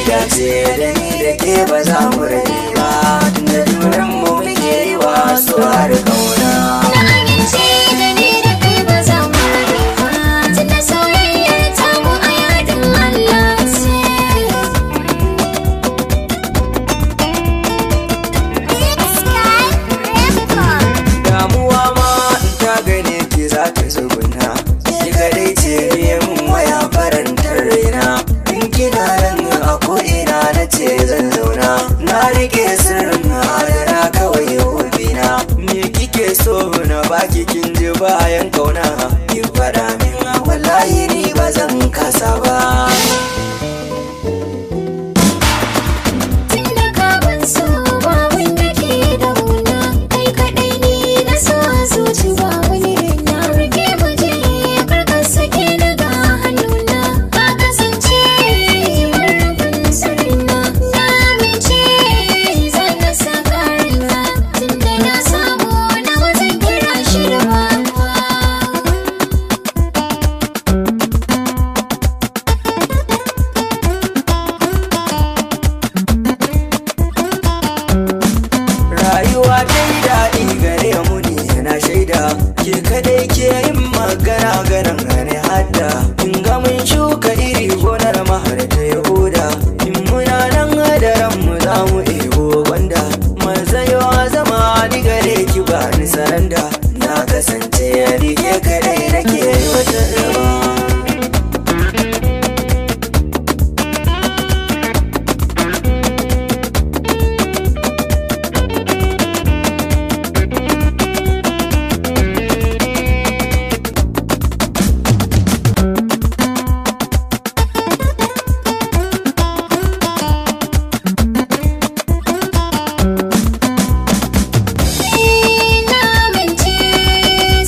Dace da ni da ke ba za mu rabe ba, tunda junan mu muke yi wa su har kauna. Na amince da ni da kai ba za mu rabe ba, tunda soyayyar tamu a yadin Allah ce. Damuwa ma in ta gane ki za ta tsuguna, ki kadai ce biye mun waya farantar raina. In kina nan a ko'ina na ce zan zauna, na rike sirrin adana kawai hobina. Me kike so na baki kin ji bayan kauna, ki faɗa min wallahi ni ba zan kasa ba. Tunda ka ban so ba wanda ke da wuna, kai kaɗai ni na so a zuci ba wani na rike waje karka sake daga hannuna. Ka kasance marabin sirrina, na amince zan na saka raina, tunda na samu na wazan kira shi da baba. Rayuwa dai daɗi gare mu ne na shaida, ke kadai ke yin magana ganin gane hadda. In ga mun shuka iri gonar mahar ta yahuda, in muna nan da ranmu za mu ebo gwanda. Marzayewa zama ni gare ki ba ni saranda, na kasance rike kadai nake yi wata raba. Na amince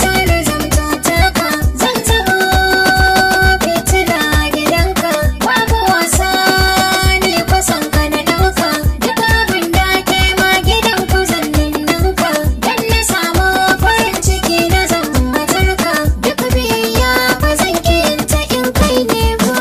zan zamto taka, zan taɓa fitila gidanka, babu wasa ni kusan ka na ɗauka, duk abin da ke ma gidanku zan ninninka, don na samu farin ciki na zan matarka, duk biyayya ba zan kinta in kai ne ba.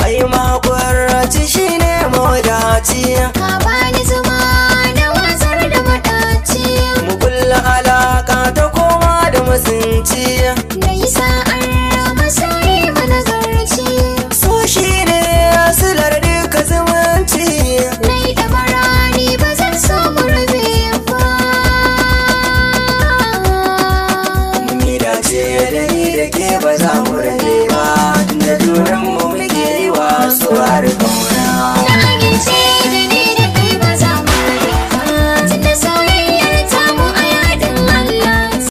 Ai makwarraci shi ne mawadaci, Ka bani zuma na wasar da maɗaci, mu kulla alaka ta koma da masunci. na yi sa'ar masoyi manazarci, So shi ne asilar duka zumunci. na yi ɗamara ni ba zan so mu rabe ba. Ni dace da ni da ke ba za mu